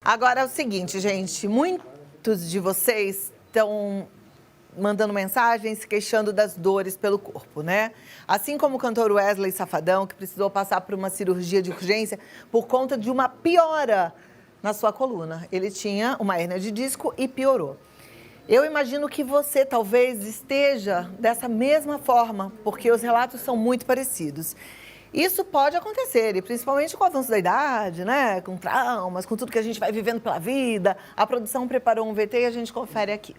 Agora é o seguinte, gente, muitos de vocês estão mandando mensagens se queixando das dores pelo corpo, né? Assim como o cantor Wesley Safadão, que precisou passar por uma cirurgia de urgência por conta de uma piora na sua coluna. Ele tinha uma hérnia de disco e piorou. Eu imagino que você talvez esteja dessa mesma forma, porque os relatos são muito parecidos. Isso pode acontecer, e principalmente com o avanço da idade, né? Com traumas, com tudo que a gente vai vivendo pela vida. A produção preparou um VT e a gente confere aqui.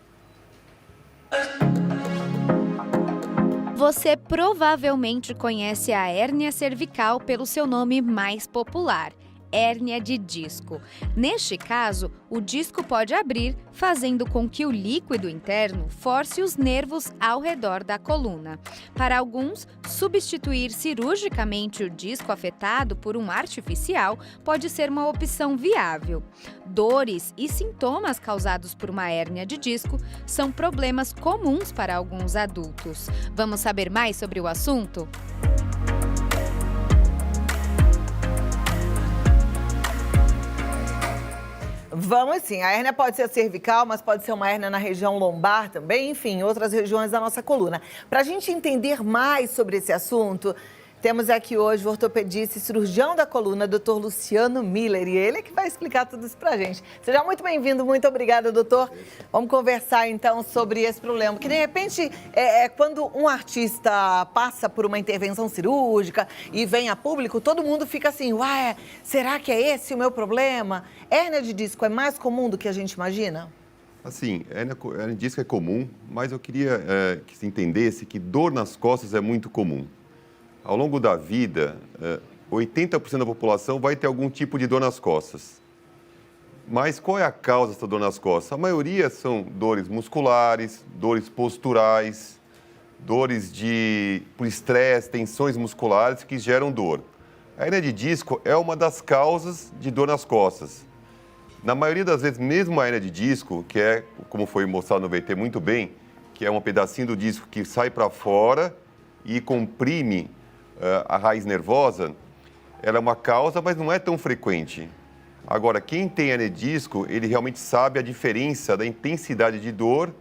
Você provavelmente conhece a hérnia cervical pelo seu nome mais popular, hérnia de disco. Neste caso, o disco pode abrir, fazendo com que o líquido interno force os nervos ao redor da coluna. Para alguns, substituir cirurgicamente o disco afetado por um artificial pode ser uma opção viável. Dores e sintomas causados por uma hérnia de disco são problemas comuns para alguns adultos. Vamos saber mais sobre o assunto? Vamos sim, a hérnia pode ser cervical, mas pode ser uma hérnia na região lombar também, enfim, outras regiões da nossa coluna. Para a gente entender mais sobre esse assunto, temos aqui hoje o ortopedista e cirurgião da coluna, Dr. Luciano Miller, e ele é que vai explicar tudo isso pra gente. Seja muito bem-vindo, muito obrigada, doutor. Vamos conversar então sobre esse problema, porque de repente, quando um artista passa por uma intervenção cirúrgica e vem a público, todo mundo fica assim, uai, será que é esse o meu problema? Hérnia de disco é mais comum do que a gente imagina? Assim, hérnia de disco é comum, mas eu queria que se entendesse que dor nas costas é muito comum. Ao longo da vida, 80% da população vai ter algum tipo de dor nas costas. Mas qual é a causa dessa dor nas costas? A maioria são dores musculares, dores posturais, dores por estresse, tensões musculares que geram dor. A hérnia de disco é uma das causas de dor nas costas. Na maioria das vezes, mesmo a hérnia de disco, que é, como foi mostrado no VT muito bem, que é um pedacinho do disco que sai para fora e comprime a raiz nervosa, ela é uma causa, mas não é tão frequente. Agora, quem tem hérnia de disco, ele realmente sabe a diferença da intensidade de dor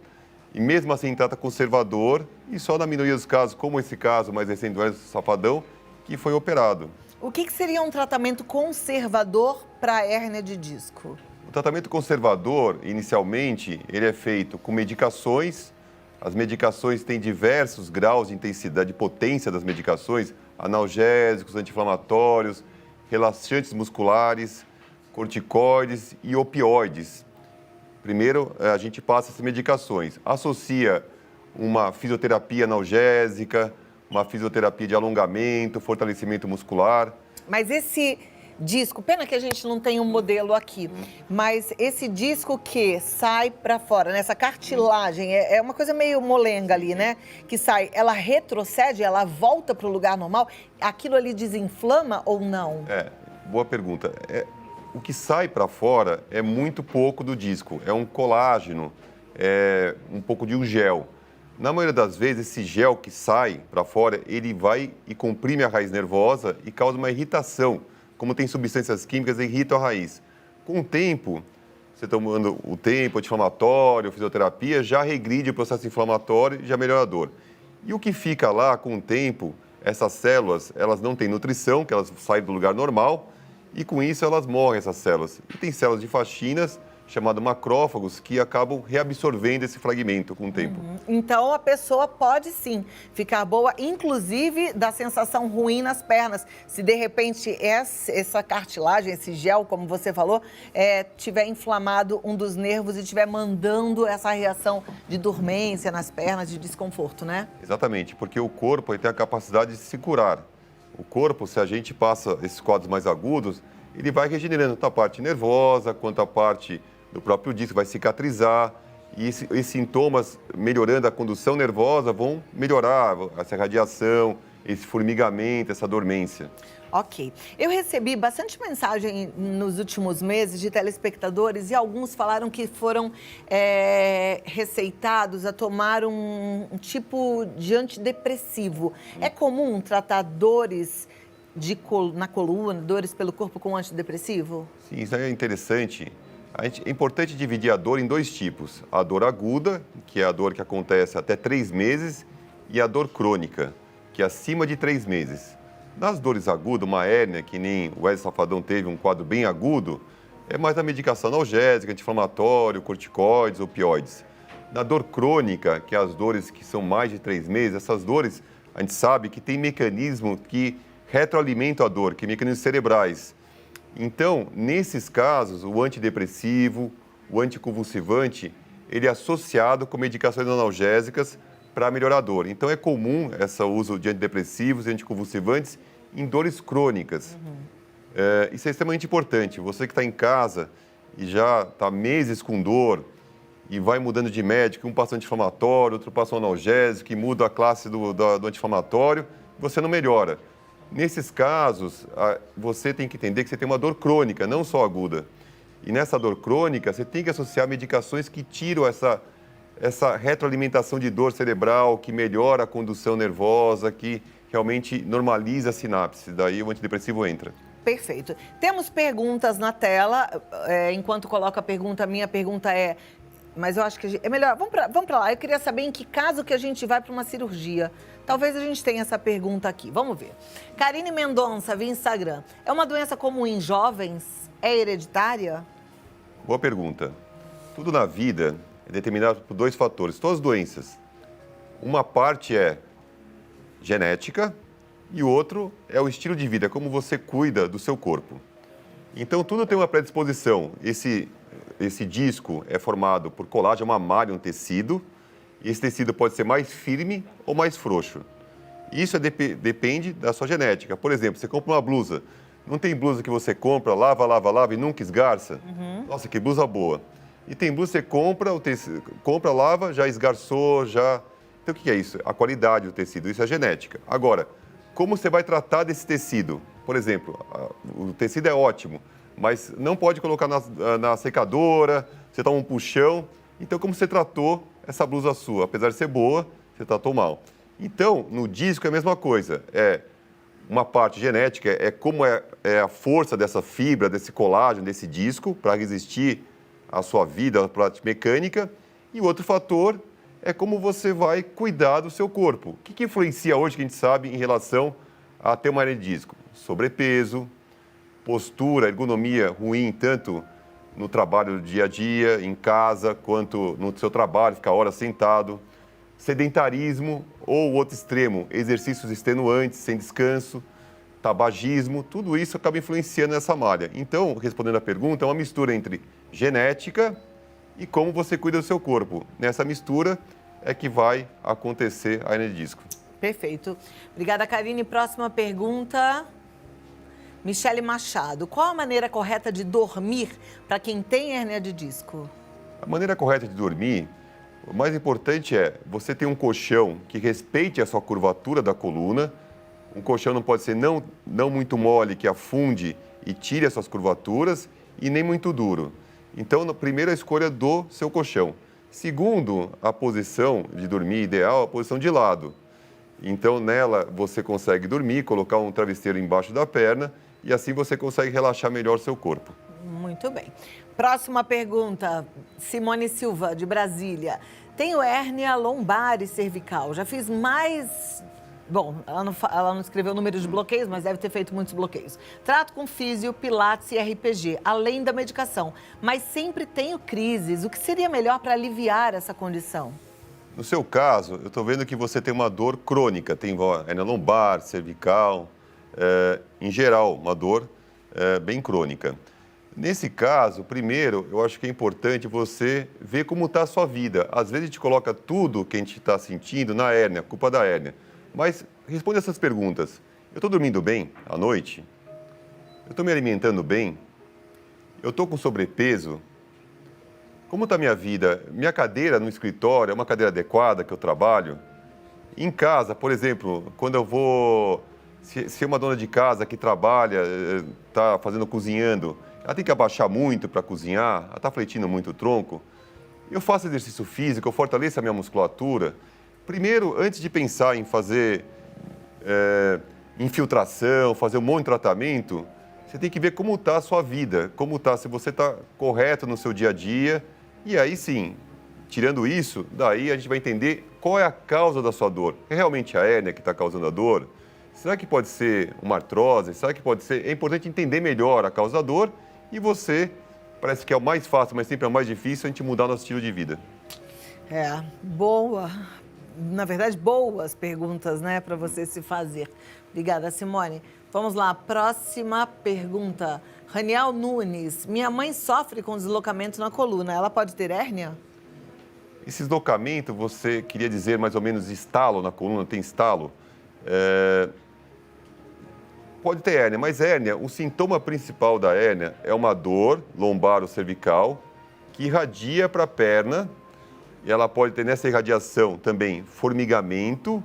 e mesmo assim trata conservador e só na minoria dos casos, como esse caso mais recente do Wesley Safadão, que foi operado. O que seria um tratamento conservador para a hérnia de disco? O tratamento conservador, inicialmente, ele é feito com medicações. As medicações têm diversos graus de intensidade, de potência das medicações, analgésicos, anti-inflamatórios, relaxantes musculares, corticoides e opioides. Primeiro, a gente passa essas medicações, associa uma fisioterapia analgésica, uma fisioterapia de alongamento, fortalecimento muscular. Mas esse disco, pena que a gente não tem um modelo aqui, mas esse disco que sai para fora, nessa cartilagem, é uma coisa meio molenga ali, né? Que sai, ela retrocede, ela volta para o lugar normal, aquilo ali desinflama ou não? Boa pergunta. O que sai para fora é muito pouco do disco, é um colágeno, é um pouco de um gel. Na maioria das vezes, esse gel que sai para fora, ele vai e comprime a raiz nervosa e causa uma irritação. Como tem substâncias químicas que irritam a raiz. Com o tempo, você tomando o tempo anti-inflamatório, fisioterapia, já regride o processo inflamatório e já melhora a dor. E o que fica lá com o tempo, essas células, elas não têm nutrição, que elas saem do lugar normal, e com isso elas morrem, essas células. E tem células de faxinas, chamadas macrófagos, que acabam reabsorvendo esse fragmento com o tempo. Então, a pessoa pode sim ficar boa, inclusive da sensação ruim nas pernas. Se de repente essa cartilagem, esse gel, como você falou, tiver inflamado um dos nervos e estiver mandando essa reação de dormência nas pernas, de desconforto, né? Exatamente, porque o corpo ele tem a capacidade de se curar. O corpo, se a gente passa esses quadros mais agudos, ele vai regenerando tanto a parte nervosa quanto a parte do próprio disco, vai cicatrizar e esses sintomas, melhorando a condução nervosa, vão melhorar essa radiação, esse formigamento, essa dormência. Ok. Eu recebi bastante mensagem nos últimos meses de telespectadores e alguns falaram que foram receitados a tomar um tipo de antidepressivo. É comum tratar dores na coluna, dores pelo corpo com antidepressivo? Sim, isso é interessante. É importante dividir a dor em dois tipos. A dor aguda, que é a dor que acontece até 3 meses, e a dor crônica, que é acima de 3 meses. Nas dores agudas, uma hérnia, que nem o Wesley Safadão teve, um quadro bem agudo, é mais a medicação analgésica, anti-inflamatório, corticoides, opioides. Na dor crônica, que é as dores que são mais de 3 meses, essas dores, a gente sabe que tem mecanismo que retroalimenta a dor, que é mecanismos cerebrais. Então, nesses casos, o antidepressivo, o anticonvulsivante, ele é associado com medicações analgésicas para melhorar a dor. Então, é comum esse uso de antidepressivos e anticonvulsivantes em dores crônicas. Isso é extremamente importante. Você que está em casa e já está meses com dor e vai mudando de médico, um passa anti-inflamatório, outro passa um analgésico, e muda a classe do anti-inflamatório, você não melhora. Nesses casos, você tem que entender que você tem uma dor crônica, não só aguda. E nessa dor crônica, você tem que associar medicações que tiram essa retroalimentação de dor cerebral, que melhora a condução nervosa, que realmente normaliza a sinapse. Daí o antidepressivo entra. Perfeito. Temos perguntas na tela. Enquanto coloca a pergunta, a minha pergunta é... Mas eu acho que é melhor... Vamos para lá. Eu queria saber em que caso que a gente vai para uma cirurgia. Talvez a gente tenha essa pergunta aqui. Vamos ver. Karine Mendonça, via Instagram. É uma doença comum em jovens? É hereditária? Boa pergunta. Tudo na vida é determinado por 2 fatores. Todas as doenças. Uma parte é genética e o outro é o estilo de vida, como você cuida do seu corpo. Então, tudo tem uma predisposição. Esse disco é formado por colágeno, uma malha, um tecido. E esse tecido pode ser mais firme ou mais frouxo. Isso depende da sua genética. Por exemplo, você compra uma blusa. Não tem blusa que você compra, lava e nunca esgarça? Nossa, que blusa boa. E tem blusa que você compra, lava, já esgarçou, já... Então, o que é isso? A qualidade do tecido, isso é genética. Agora, como você vai tratar desse tecido? Por exemplo, o tecido é ótimo, mas não pode colocar na secadora, você toma um puxão. Então, como você tratou essa blusa sua? Apesar de ser boa, você tratou mal. Então, no disco é a mesma coisa. É uma parte genética, é como é a força dessa fibra, desse colágeno, desse disco, para resistir à sua vida, à parte mecânica. E o outro fator é como você vai cuidar do seu corpo. O que influencia hoje, que a gente sabe, em relação a ter uma hernia de disco? Sobrepeso, postura, ergonomia ruim, tanto no trabalho do dia a dia, em casa, quanto no seu trabalho, ficar horas sentado, sedentarismo ou o outro extremo, exercícios extenuantes, sem descanso, tabagismo, tudo isso acaba influenciando nessa malha. Então, respondendo à pergunta, é uma mistura entre genética e como você cuida do seu corpo. Nessa mistura é que vai acontecer a hernia de disco. Perfeito. Obrigada, Karine. Próxima pergunta... Michele Machado, qual a maneira correta de dormir para quem tem hérnia de disco? A maneira correta de dormir, o mais importante é você ter um colchão que respeite a sua curvatura da coluna. Um colchão não pode ser não muito mole, que afunde e tire as suas curvaturas, e nem muito duro. Então, primeiro, a escolha do seu colchão. Segundo, a posição de dormir ideal, a posição de lado. Então, nela, você consegue dormir, colocar um travesseiro embaixo da perna, e assim você consegue relaxar melhor o seu corpo. Muito bem. Próxima pergunta, Simone Silva, de Brasília. Tenho hérnia lombar e cervical. Já fiz mais... Bom, ela não escreveu o número de bloqueios, mas deve ter feito muitos bloqueios. Trato com físio, pilates e RPG, além da medicação. Mas sempre tenho crises. O que seria melhor para aliviar essa condição? No seu caso, eu estou vendo que você tem uma dor crônica. Tem hérnia lombar, cervical... em geral, uma dor bem crônica. Nesse caso, primeiro, eu acho que é importante você ver como está a sua vida. Às vezes a gente coloca tudo que a gente está sentindo na hérnia, culpa da hérnia. Mas responde essas perguntas. Eu estou dormindo bem à noite? Eu estou me alimentando bem? Eu estou com sobrepeso? Como está a minha vida? Minha cadeira no escritório é uma cadeira adequada que eu trabalho? Em casa, por exemplo, quando eu vou... Se é uma dona de casa que trabalha, está cozinhando, ela tem que abaixar muito para cozinhar, ela está fletindo muito o tronco. Eu faço exercício físico, eu fortaleço a minha musculatura. Primeiro, antes de pensar em fazer infiltração, fazer um monte de tratamento, você tem que ver como está a sua vida, como está, se você está correto no seu dia a dia. E aí sim, tirando isso, daí a gente vai entender qual é a causa da sua dor. É realmente a hérnia que está causando a dor? Será que pode ser uma artrose? Será que pode ser... É importante entender melhor a causa da dor e você, parece que é o mais fácil, mas sempre é o mais difícil, a gente mudar o nosso estilo de vida. Boa. Na verdade, boas perguntas, né, para você se fazer. Obrigada, Simone. Vamos lá, próxima pergunta. Raniel Nunes. Minha mãe sofre com deslocamento na coluna. Ela pode ter hérnia? Esse deslocamento, você queria dizer mais ou menos estalo na coluna, tem estalo? Pode ter hérnia, mas hérnia, o sintoma principal da hérnia é uma dor lombar ou cervical que irradia para a perna e ela pode ter nessa irradiação também formigamento,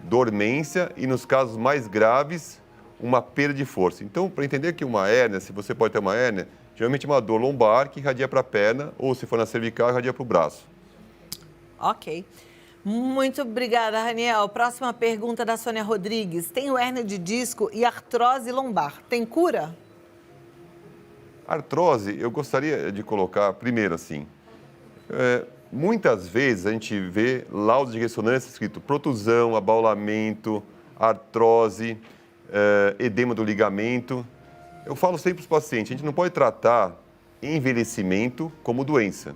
dormência e, nos casos mais graves, uma perda de força. Então, para entender que uma hérnia, se você pode ter uma hérnia, geralmente é uma dor lombar que irradia para a perna ou, se for na cervical, irradia para o braço. Ok. Muito obrigada, Raniel. Próxima pergunta da Sônia Rodrigues. Tenho hérnia de disco e artrose lombar. Tem cura? Artrose, eu gostaria de colocar primeiro assim. Muitas vezes a gente vê laudos de ressonância escrito protusão, abaulamento, artrose, edema do ligamento. Eu falo sempre para os pacientes, a gente não pode tratar envelhecimento como doença.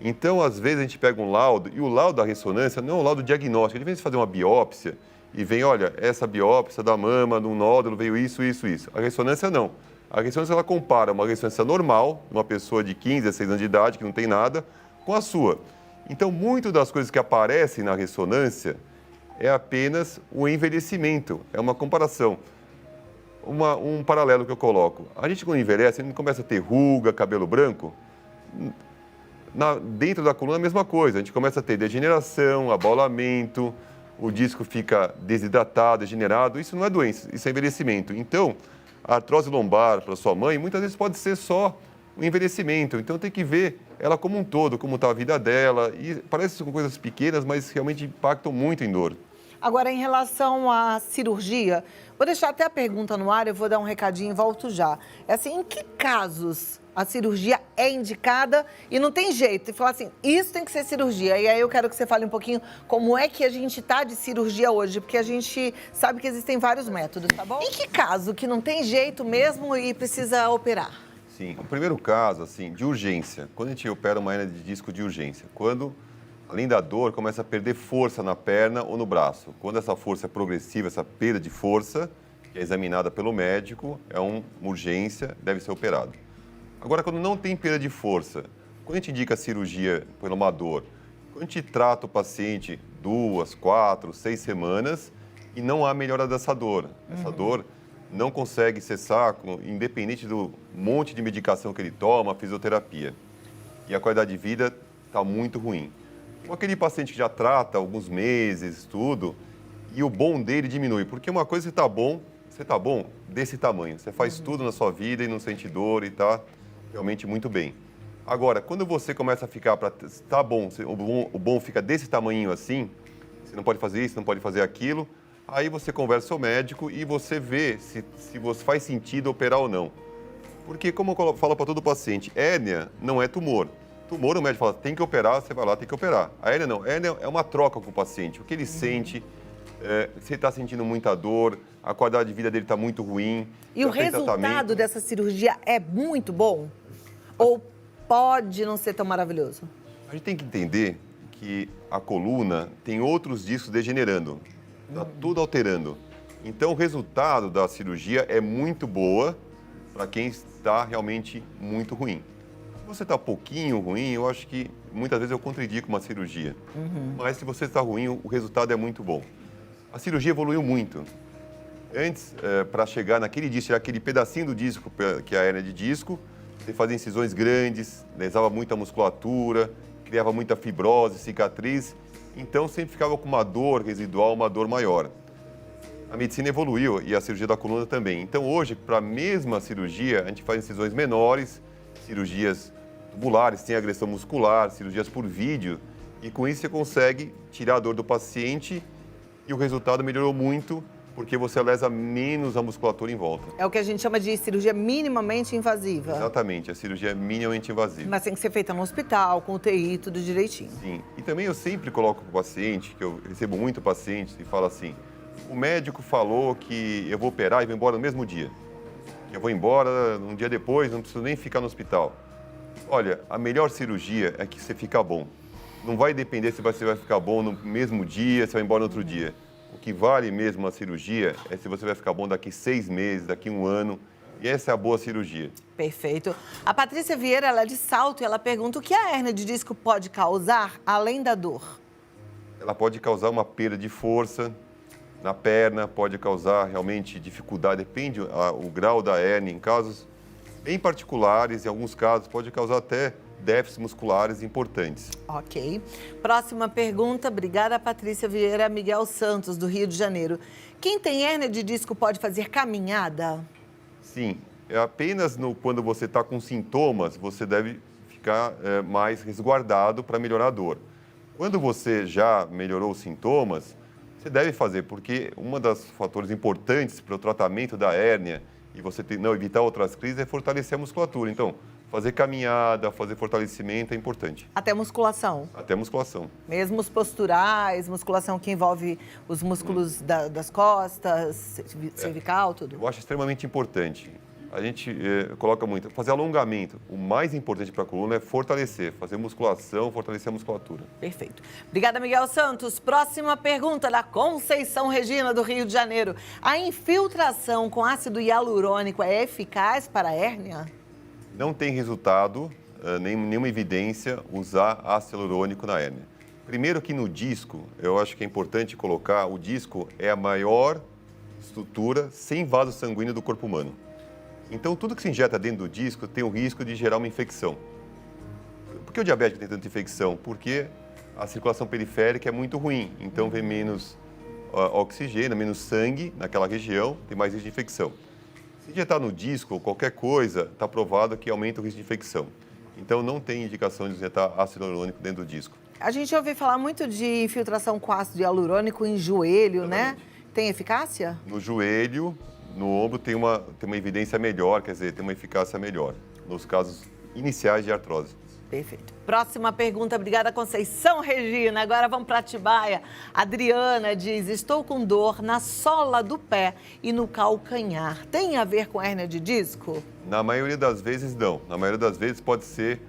Então, às vezes, a gente pega um laudo, e o laudo da ressonância não é um laudo diagnóstico. De vez fazer uma biópsia e vem, olha, essa biópsia da mama, de um nódulo, veio isso, isso, isso. A ressonância não. A ressonância, ela compara uma ressonância normal, uma pessoa de 15 a 16 anos de idade, que não tem nada, com a sua. Então, muito das coisas que aparecem na ressonância é apenas o envelhecimento, é uma comparação. Um paralelo que eu coloco. A gente, quando envelhece, a gente começa a ter ruga, cabelo branco. Dentro da coluna, a mesma coisa. A gente começa a ter degeneração, abaulamento, o disco fica desidratado, degenerado. Isso não é doença, isso é envelhecimento. Então, a artrose lombar para sua mãe, muitas vezes pode ser só o envelhecimento. Então, tem que ver ela como um todo, como está a vida dela. E parece que são coisas pequenas, mas realmente impactam muito em dor. Agora, em relação à cirurgia, vou deixar até a pergunta no ar, eu vou dar um recadinho e volto já. É assim, em que casos a cirurgia é indicada e não tem jeito? E falar assim, isso tem que ser cirurgia. E aí eu quero que você fale um pouquinho como é que a gente está de cirurgia hoje, porque a gente sabe que existem vários métodos, tá bom? Em que caso que não tem jeito mesmo e precisa operar? Sim, o primeiro caso, assim, de urgência, quando a gente opera uma hérnia de disco de urgência, quando, além da dor, começa a perder força na perna ou no braço. Quando essa força é progressiva, essa perda de força, que é examinada pelo médico, é uma urgência, deve ser operado. Agora, quando não tem perda de força, quando a gente indica a cirurgia por uma dor, quando a gente trata o paciente 2, 4, 6 semanas e não há melhora dessa dor. Essa dor não consegue cessar, independente do monte de medicação que ele toma, fisioterapia. E a qualidade de vida está muito ruim. Com aquele paciente que já trata alguns meses, tudo, e o bom dele diminui. Porque uma coisa você está bom desse tamanho. Você faz tudo na sua vida e não sente dor e está realmente muito bem. Agora, quando você começa a ficar para tá bom, o bom fica desse tamanho assim, você não pode fazer isso, não pode fazer aquilo, aí você conversa com o seu médico e você vê se você faz sentido operar ou não. Porque, como eu falo para todo paciente, hérnia não é tumor. Tumor, o médico fala, tem que operar, você vai lá, tem que operar. A hérnia não, a hérnia é uma troca com o paciente. O que ele sente, se ele está sentindo muita dor, a qualidade de vida dele está muito ruim. E o resultado dessa cirurgia é muito bom? Ou pode não ser tão maravilhoso? A gente tem que entender que a coluna tem outros discos degenerando, está tudo alterando. Então, o resultado da cirurgia é muito boa para quem está realmente muito ruim. Se você está pouquinho ruim, eu acho que muitas vezes eu contraindico uma cirurgia. Mas se você está ruim, o resultado é muito bom. A cirurgia evoluiu muito. Antes, para chegar naquele disco, tirar aquele pedacinho do disco, que é a hérnia de disco, você fazia incisões grandes, lesava muita musculatura, criava muita fibrose, cicatriz. Então, sempre ficava com uma dor residual, uma dor maior. A medicina evoluiu e a cirurgia da coluna também. Então, hoje, para a mesma cirurgia, a gente faz incisões menores, cirurgias tubulares, sem agressão muscular, cirurgias por vídeo. E com isso você consegue tirar a dor do paciente e o resultado melhorou muito porque você lesa menos a musculatura em volta. É o que a gente chama de cirurgia minimamente invasiva. Exatamente, a cirurgia é minimamente invasiva. Mas tem que ser feita no hospital, com UTI, tudo direitinho. Sim, e também eu sempre coloco para o paciente, que eu recebo muito paciente, e falo assim, o médico falou que eu vou operar e vou embora no mesmo dia. Eu vou embora um dia depois, não preciso nem ficar no hospital. Olha, a melhor cirurgia é que você fica bom. Não vai depender se você vai ficar bom no mesmo dia, se vai embora no outro dia. O que vale mesmo a cirurgia é se você vai ficar bom daqui 6 meses, daqui 1 ano. E essa é a boa cirurgia. Perfeito. A Patrícia Vieira, ela é de Salto e ela pergunta o que a hérnia de disco pode causar além da dor? Ela pode causar uma perda de força na perna, pode causar realmente dificuldade, depende o grau da hérnia. Em casos bem particulares, em alguns casos, pode causar até déficits musculares importantes. Ok. Próxima pergunta, obrigada, Patrícia Vieira. Miguel Santos, do Rio de Janeiro. Quem tem hérnia de disco pode fazer caminhada? Sim, é apenas quando você está com sintomas, você deve ficar mais resguardado para melhorar a dor. Quando você já melhorou os sintomas, você deve fazer, porque um dos fatores importantes para o tratamento da hérnia e você não evitar outras crises é fortalecer a musculatura. Então, fazer caminhada, fazer fortalecimento é importante. Até musculação? Até musculação. Mesmo os posturais, musculação que envolve os músculos das costas, cervical, tudo? Eu acho extremamente importante. A gente coloca muito, fazer alongamento. O mais importante para a coluna é fortalecer, fazer musculação, fortalecer a musculatura. Perfeito. Obrigada, Miguel Santos. Próxima pergunta da Conceição Regina, do Rio de Janeiro. A infiltração com ácido hialurônico é eficaz para a hérnia? Não tem resultado, nenhuma evidência usar ácido hialurônico na hérnia. Primeiro que no disco, eu acho que é importante colocar, o disco é a maior estrutura sem vaso sanguíneo do corpo humano. Então, tudo que se injeta dentro do disco tem o risco de gerar uma infecção. Por que o diabético tem tanta infecção? Porque a circulação periférica é muito ruim, então vem menos oxigênio, menos sangue naquela região, tem mais risco de infecção. Se injetar no disco ou qualquer coisa, está provado que aumenta o risco de infecção. Então, não tem indicação de injetar ácido hialurônico dentro do disco. A gente ouve falar muito de infiltração com ácido hialurônico em joelho, né? Tem eficácia? No joelho, no ombro tem uma evidência melhor, quer dizer, tem uma eficácia melhor, nos casos iniciais de artrose. Perfeito. Próxima pergunta, obrigada, Conceição Regina. Agora vamos para Atibaia. Adriana diz, estou com dor na sola do pé e no calcanhar. Tem a ver com hérnia de disco? Na maioria das vezes, não. Na maioria das vezes pode ser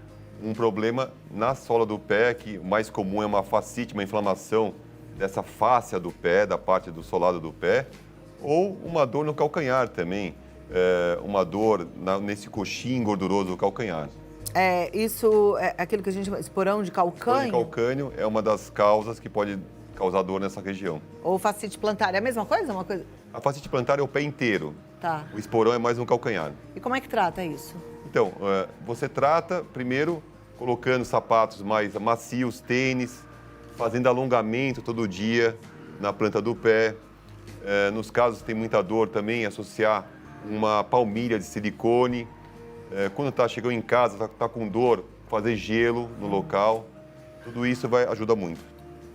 um problema na sola do pé, que o mais comum é uma fascite, uma inflamação dessa fáscia do pé, da parte do solado do pé, ou uma dor no calcanhar também, uma dor nesse coxim gorduroso do calcanhar. Isso é aquilo que a gente chama de esporão de calcânio? Esporão de calcânio é uma das causas que pode causar dor nessa região. Ou fascite plantar, é a mesma coisa? A fascite plantar é o pé inteiro. Tá. O esporão é mais um calcanhar. E como é que trata isso? Então, você trata primeiro colocando sapatos mais macios, tênis, fazendo alongamento todo dia na planta do pé. Nos casos que tem muita dor também, associar uma palmilha de silicone. Quando está chegando em casa, está com dor, fazer gelo no local. Tudo isso ajuda muito.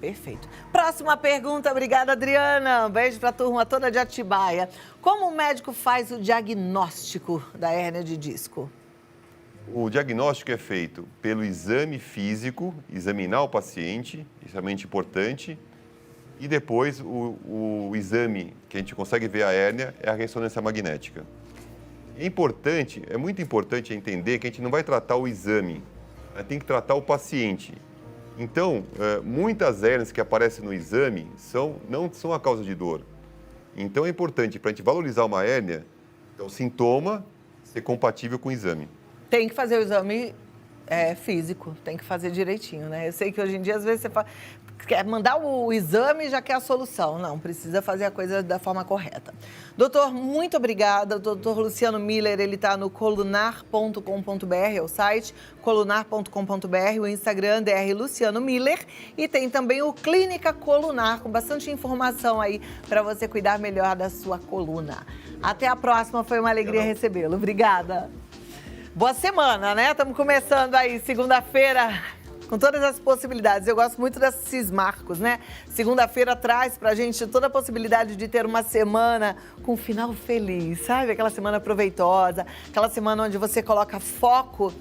Perfeito. Próxima pergunta, obrigada, Adriana. Um beijo para a turma toda de Atibaia. Como o médico faz o diagnóstico da hérnia de disco? O diagnóstico é feito pelo exame físico, examinar o paciente, extremamente importante. E depois, o exame que a gente consegue ver a hérnia é a ressonância magnética. É muito importante entender que a gente não vai tratar o exame, tem que tratar o paciente. Então, muitas hérnias que aparecem no exame não são a causa de dor. Então, é importante, para a gente valorizar uma hérnia, o sintoma ser compatível com o exame. Tem que fazer o exame físico, tem que fazer direitinho, né? Eu sei que hoje em dia, às vezes, você quer mandar o exame e já quer a solução. Não, precisa fazer a coisa da forma correta. Doutor, muito obrigada. O doutor Luciano Miller, ele está no colunar.com.br, é o site, colunar.com.br, o Instagram, Dr. Luciano Miller. E tem também o Clínica Colunar, com bastante informação aí para você cuidar melhor da sua coluna. Até a próxima, foi uma alegria recebê-lo. Obrigada. Boa semana, né? Estamos começando aí, segunda-feira. com todas as possibilidades. Eu gosto muito da Cis Marcos, né? Segunda-feira traz pra gente toda a possibilidade de ter uma semana com um final feliz, sabe? Aquela semana proveitosa, aquela semana onde você coloca foco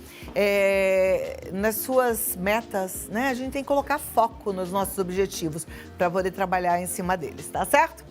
nas suas metas, né? A gente tem que colocar foco nos nossos objetivos para poder trabalhar em cima deles, tá certo?